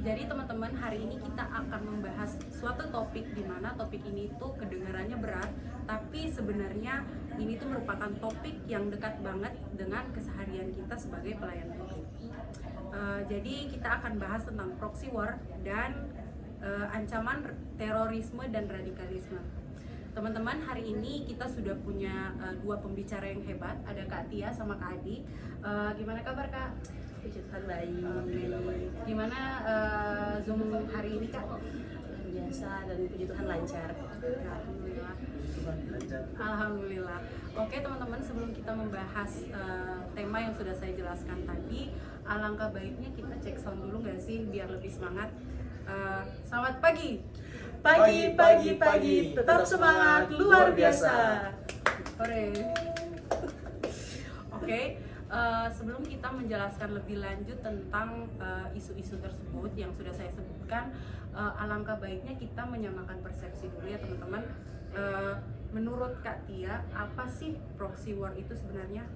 Jadi teman-teman, hari ini kita akan membahas suatu topik di mana topik ini tuh kedengarannya berat, tapi sebenarnya ini tuh merupakan topik yang dekat banget dengan keseharian kita sebagai pelayan publik. Jadi kita akan bahas tentang proxy war dan ancaman terorisme dan radikalisme. Teman-teman, hari ini kita sudah punya dua pembicara yang hebat, ada Kak Tia sama Kak Adi. Gimana kabar Kak? Puji Tuhan baik. Gimana Zoom hari ini Kak? Biasa dan puji Tuhan lancar. Alhamdulillah. Alhamdulillah. Oke teman-teman, sebelum kita membahas tema yang sudah saya jelaskan tadi, alangkah baiknya kita cek sound dulu nggak sih biar lebih semangat. Selamat pagi. Pagi, tetap semangat luar biasa. Hore. Oke. Sebelum kita menjelaskan lebih lanjut tentang isu-isu tersebut yang sudah saya sebutkan, alangkah baiknya kita menyamakan persepsi dulu ya teman-teman. Menurut Kak Tia, apa sih proxy war itu sebenarnya?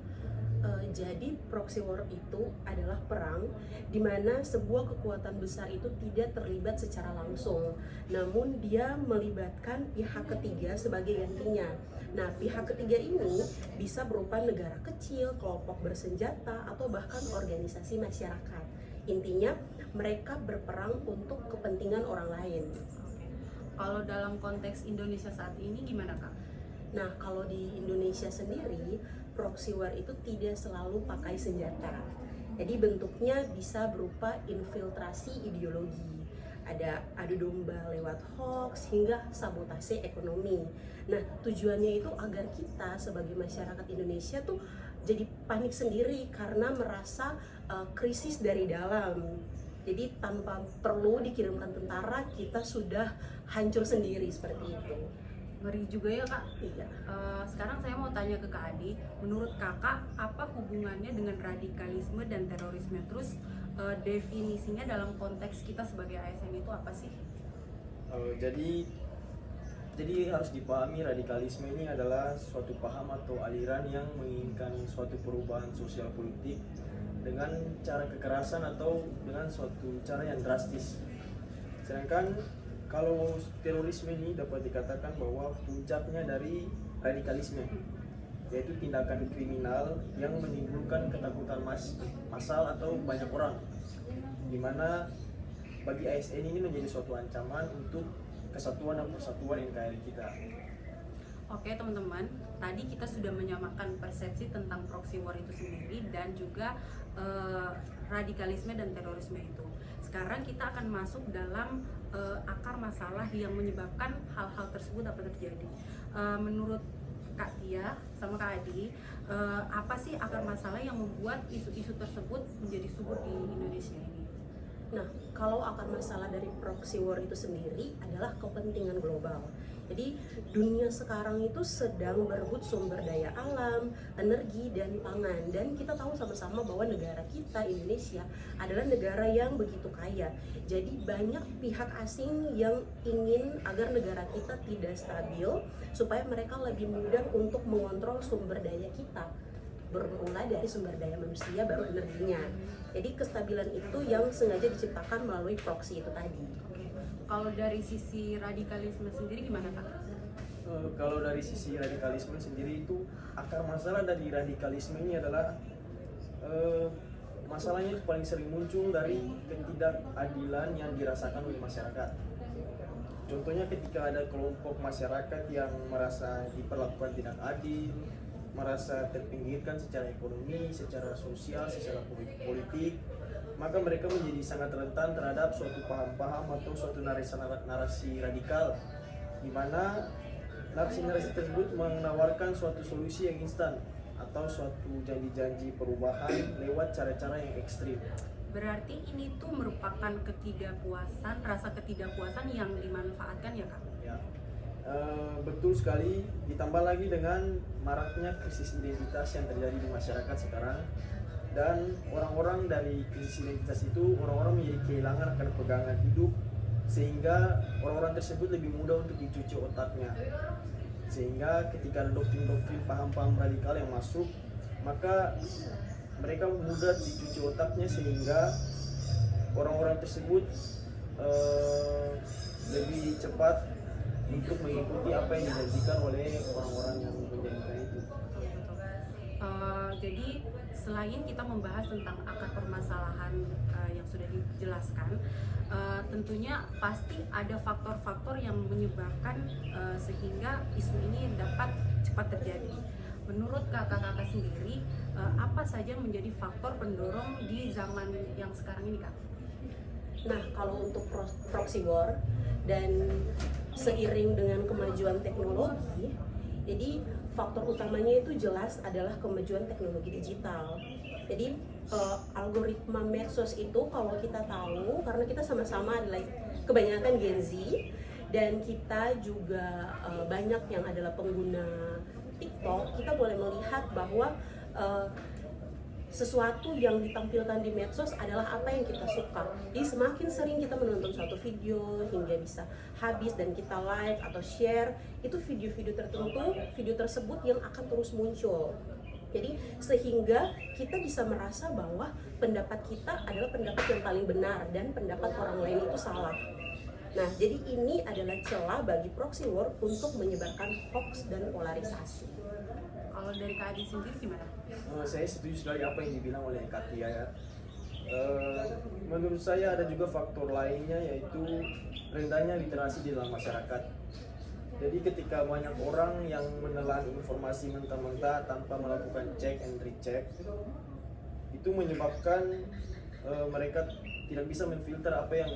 Jadi proxy war itu adalah perang di mana sebuah kekuatan besar itu tidak terlibat secara langsung, namun dia melibatkan pihak ketiga sebagai gantinya. Nah, pihak ketiga ini bisa berupa negara kecil, kelompok bersenjata, atau bahkan organisasi masyarakat. Intinya, mereka berperang untuk kepentingan orang lain. Kalau dalam konteks Indonesia saat ini gimana Kak? Nah, kalau di Indonesia sendiri, proxy war itu tidak selalu pakai senjata. Jadi bentuknya bisa berupa infiltrasi ideologi. Ada adu domba lewat hoax hingga sabotase ekonomi. Nah, tujuannya itu agar kita sebagai masyarakat Indonesia tuh jadi panik sendiri karena merasa krisis dari dalam. Jadi tanpa perlu dikirimkan tentara, kita sudah hancur sendiri seperti itu. Ngeri juga ya Kak. Iya. Sekarang saya mau tanya ke Kak Adi, menurut Kakak apa hubungannya dengan radikalisme dan terorisme? Terus definisinya dalam konteks kita sebagai ASN itu apa sih? Jadi harus dipahami radikalisme ini adalah suatu paham atau aliran yang menginginkan suatu perubahan sosial politik dengan cara kekerasan atau dengan suatu cara yang drastis. Sedangkan kalau terorisme ini dapat dikatakan bahwa puncaknya dari radikalisme, yaitu tindakan kriminal yang menimbulkan ketakutan massal atau banyak orang, di mana bagi ASN ini menjadi suatu ancaman untuk kesatuan dan persatuan NKRI kita. Oke teman-teman, tadi kita sudah menyamakan persepsi tentang proxy war itu sendiri dan juga radikalisme dan terorisme itu. Sekarang kita akan masuk dalam akar masalah yang menyebabkan hal-hal tersebut dapat terjadi. Menurut Kak Tia sama Kak Adi, apa sih akar masalah yang membuat isu-isu tersebut menjadi subur di Indonesia ini? Nah, kalau akar masalah dari proxy war itu sendiri adalah kepentingan global. Jadi dunia sekarang itu sedang berebut sumber daya alam, energi, dan pangan. Dan kita tahu sama-sama bahwa negara kita, Indonesia, adalah negara yang begitu kaya. Jadi banyak pihak asing yang ingin agar negara kita tidak stabil, supaya mereka lebih mudah untuk mengontrol sumber daya kita. Bermula dari sumber daya manusia, baru energinya. Jadi kestabilan itu yang sengaja diciptakan melalui proxy itu tadi. Kalau dari sisi radikalisme sendiri gimana Kak? Kalau dari sisi radikalisme sendiri itu akar masalah dari radikalisme ini adalah masalahnya paling sering muncul dari ketidakadilan yang dirasakan oleh masyarakat. Contohnya ketika ada kelompok masyarakat yang merasa diperlakukan tidak adil, merasa terpinggirkan secara ekonomi, secara sosial, secara politik, maka mereka menjadi sangat rentan terhadap suatu paham-paham atau suatu narasi radikal, di mana narasi-narasi tersebut menawarkan suatu solusi yang instan atau suatu janji-janji perubahan lewat cara-cara yang ekstrim. Berarti ini tuh merupakan rasa ketidakpuasan yang dimanfaatkan ya Kak? Ya. Betul sekali, ditambah lagi dengan maraknya krisis identitas yang terjadi di masyarakat sekarang, dan orang-orang dari krisis identitas itu orang-orang menjadi kehilangan akan pegangan hidup, sehingga orang-orang tersebut lebih mudah untuk dicuci otaknya, sehingga ketika ada doktrin-doktrin paham-paham radikal yang masuk, maka mereka mudah dicuci otaknya sehingga orang-orang tersebut lebih cepat untuk mengikuti apa yang dijanjikan oleh orang-orang yang menjanjikan itu. Jadi selain kita membahas tentang akar permasalahan yang sudah dijelaskan, tentunya pasti ada faktor-faktor yang menyebabkan sehingga isu ini dapat cepat terjadi. Menurut kakak-kakak sendiri, apa saja yang menjadi faktor pendorong di zaman yang sekarang ini, Kak? Nah, kalau untuk proxy war dan seiring dengan kemajuan teknologi, jadi faktor utamanya itu jelas adalah kemajuan teknologi digital. Jadi algoritma medsos itu kalau kita tahu, karena kita sama-sama adalah kebanyakan Gen Z dan kita juga banyak yang adalah pengguna TikTok, kita boleh melihat bahwa sesuatu yang ditampilkan di medsos adalah apa yang kita suka. Jadi semakin sering kita menonton suatu video hingga bisa habis dan kita like atau share, itu video-video tertentu, video tersebut yang akan terus muncul. Jadi sehingga kita bisa merasa bahwa pendapat kita adalah pendapat yang paling benar dan pendapat orang lain itu salah. Nah, jadi ini adalah celah bagi proxy war untuk menyebarkan hoax dan polarisasi. Kalau dari Kak Adi sendiri gimana? Saya setuju sekali apa yang dibilang oleh Katia ya. Menurut saya ada juga faktor lainnya, yaitu rendahnya literasi di dalam masyarakat. Jadi ketika banyak orang yang menelan informasi mentah-mentah tanpa melakukan check and recheck, itu menyebabkan mereka tidak bisa memfilter apa yang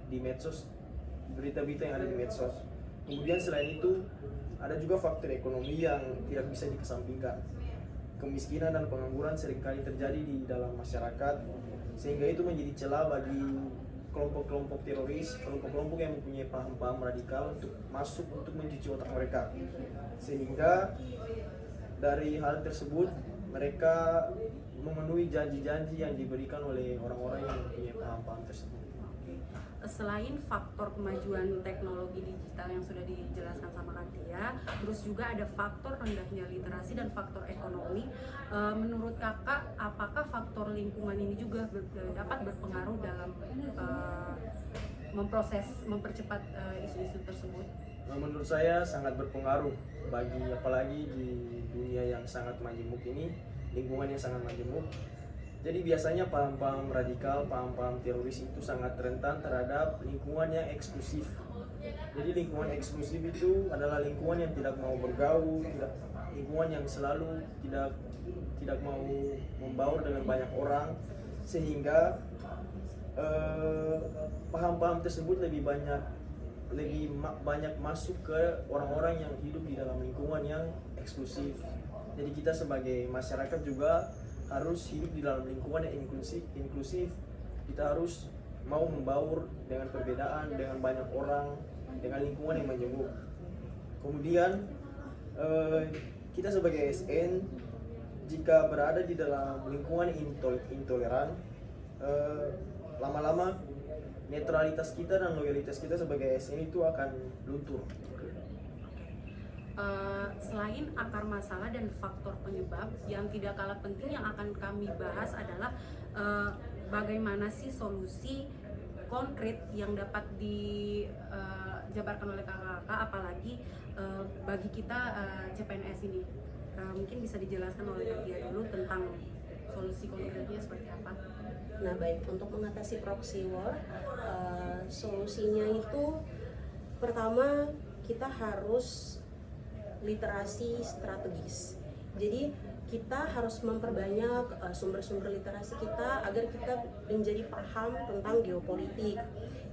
di medsos, berita-berita yang ada di medsos. Kemudian selain itu ada juga faktor ekonomi yang tidak bisa dikesampingkan. Kemiskinan dan pengangguran seringkali terjadi di dalam masyarakat, sehingga itu menjadi celah bagi kelompok-kelompok teroris, kelompok-kelompok yang mempunyai paham-paham radikal untuk masuk untuk mencuci otak mereka. Sehingga dari hal tersebut mereka memenuhi janji-janji yang diberikan oleh orang-orang yang mempunyai paham-paham tersebut. Selain faktor kemajuan teknologi digital yang sudah dijelaskan sama Katia, terus juga ada faktor rendahnya literasi dan faktor ekonomi. Menurut kakak, apakah faktor lingkungan ini juga dapat berpengaruh dalam mempercepat isu-isu tersebut? Menurut saya sangat berpengaruh, apalagi di dunia yang sangat majemuk ini, lingkungan yang sangat majemuk. Jadi biasanya paham-paham radikal, paham-paham teroris itu sangat rentan terhadap lingkungan yang eksklusif. Jadi lingkungan eksklusif itu adalah lingkungan yang tidak mau bergaul, lingkungan yang selalu tidak mau membaur dengan banyak orang, sehingga paham-paham tersebut lebih banyak masuk ke orang-orang yang hidup di dalam lingkungan yang eksklusif. Jadi kita sebagai masyarakat juga harus hidup di dalam lingkungan yang inklusif. Kita harus mau membaur dengan perbedaan, dengan banyak orang, dengan lingkungan yang majemuk. Kemudian kita sebagai ASN, jika berada di dalam lingkungan intoleran, lama-lama netralitas kita dan loyalitas kita sebagai ASN itu akan luntur. Selain akar masalah dan faktor penyebab, yang tidak kalah penting yang akan kami bahas adalah bagaimana sih solusi konkret yang dapat dijabarkan oleh kakak-kakak, apalagi bagi kita CPNS ini. Mungkin bisa dijelaskan oleh Katia dulu tentang solusi konkretnya seperti apa. Nah, baik, untuk mengatasi proxy war, solusinya itu pertama kita harus literasi strategis. Jadi kita harus memperbanyak sumber-sumber literasi kita agar kita menjadi paham tentang geopolitik.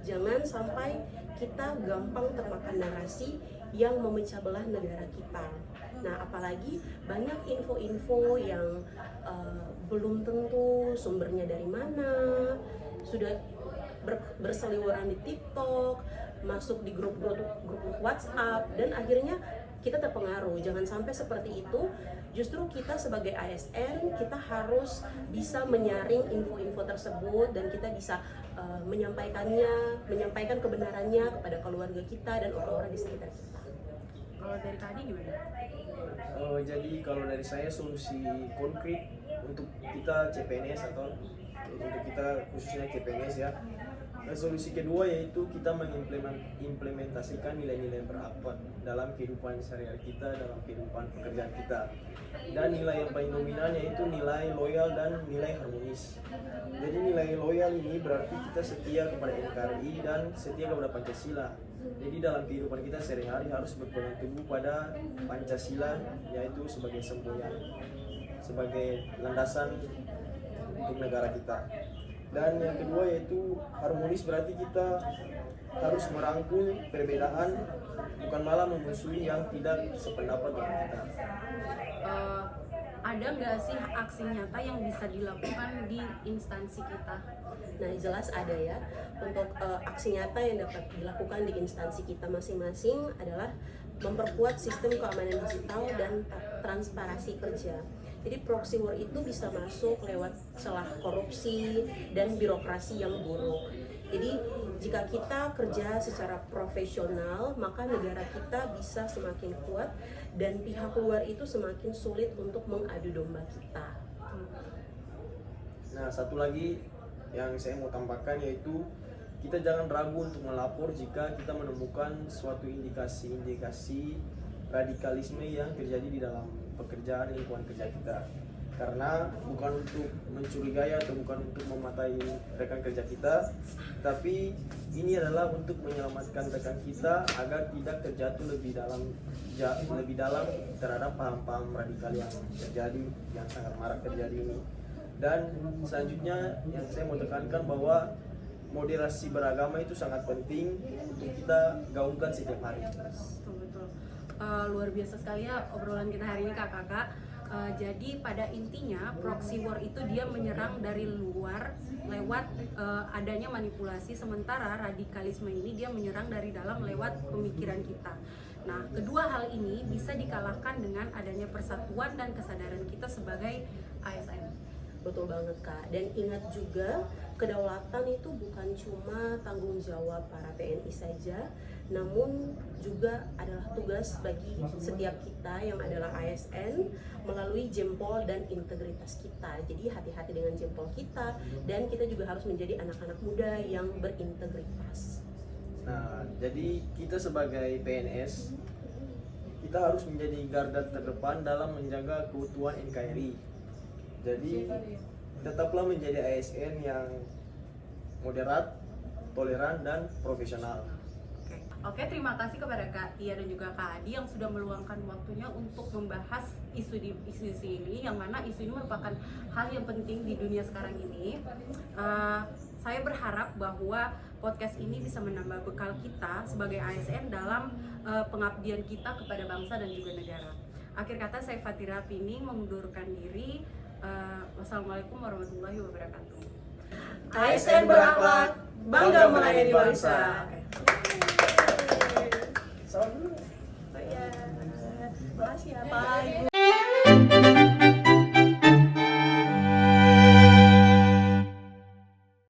Jangan sampai kita gampang termakan narasi yang memecah belah negara kita. Nah, apalagi banyak info-info yang belum tentu sumbernya dari mana, sudah berseliweran di TikTok, masuk di grup WhatsApp, dan akhirnya kita terpengaruh. Jangan sampai seperti itu. Justru kita sebagai ASN, kita harus bisa menyaring info-info tersebut dan kita bisa menyampaikan kebenarannya kepada keluarga kita dan orang-orang di sekitar kita. Kalau dari Kadi gimana? Jadi kalau dari saya solusi konkret untuk kita CPNS atau untuk kita khususnya KPNS ya. Resolusi kedua yaitu kita mengimplementasikan nilai-nilai berakhlak dalam kehidupan sehari-hari kita, dalam kehidupan pekerjaan kita. Dan nilai yang paling dominan yaitu nilai loyal dan nilai harmonis. Jadi nilai loyal ini berarti kita setia kepada NKRI dan setia kepada Pancasila. Jadi dalam kehidupan kita sehari-hari harus berpegang teguh pada Pancasila, yaitu sebagai semboyan, sebagai landasan untuk negara kita. Dan yang kedua yaitu harmonis, berarti kita harus merangkul perbedaan, bukan malah memusuhi yang tidak sependapat dengan kita. Ada nggak sih aksi nyata yang bisa dilakukan di instansi kita? Nah, jelas ada ya. Untuk aksi nyata yang dapat dilakukan di instansi kita masing-masing adalah memperkuat sistem keamanan digital dan transparansi kerja. Jadi proxy war itu bisa masuk lewat celah korupsi dan birokrasi yang buruk. Jadi jika kita kerja secara profesional, maka negara kita bisa semakin kuat dan pihak luar itu semakin sulit untuk mengadu domba kita. Nah, satu lagi yang saya mau tambahkan yaitu kita jangan ragu untuk melapor jika kita menemukan suatu indikasi-indikasi radikalisme yang terjadi di dalam pekerjaan lingkungan kerja kita. Karena bukan untuk mencurigai atau bukan untuk mematai rekan kerja kita, tapi ini adalah untuk menyelamatkan rekan kita agar tidak terjatuh lebih dalam terhadap paham-paham radikal yang terjadi, yang sangat marak terjadi ini. Dan selanjutnya yang saya mau tekankan bahwa moderasi beragama itu sangat penting untuk kita gaungkan setiap hari. Betul. Luar biasa sekali ya obrolan kita hari ini kakak-kakak. Jadi pada intinya proxy war itu dia menyerang dari luar lewat adanya manipulasi, sementara radikalisme ini dia menyerang dari dalam lewat pemikiran kita. Nah, kedua hal ini bisa dikalahkan dengan adanya persatuan dan kesadaran kita sebagai ASN. Betul banget Kak, dan ingat juga kedaulatan itu bukan cuma tanggung jawab para PNI saja, namun juga adalah tugas bagi setiap kita yang adalah ASN melalui jempol dan integritas kita. Jadi hati-hati dengan jempol kita, dan kita juga harus menjadi anak-anak muda yang berintegritas. Nah, jadi kita sebagai PNS, kita harus menjadi garda terdepan dalam menjaga keutuhan NKRI. Jadi tetaplah menjadi ASN yang moderat, toleran, dan profesional. Oke, terima kasih kepada Kak Tia dan juga Kak Adi yang sudah meluangkan waktunya untuk membahas isu ini, yang mana isu ini merupakan hal yang penting di dunia sekarang ini. Saya berharap bahwa podcast ini bisa menambah bekal kita sebagai ASN dalam pengabdian kita kepada bangsa dan juga negara. Akhir kata, saya Fatira Pini mengundurkan diri. Wassalamualaikum warahmatullahi wabarakatuh. ASN berakhlak, bangga melayani bangsa. Salam dulu. Makasih ya Pak Ibu.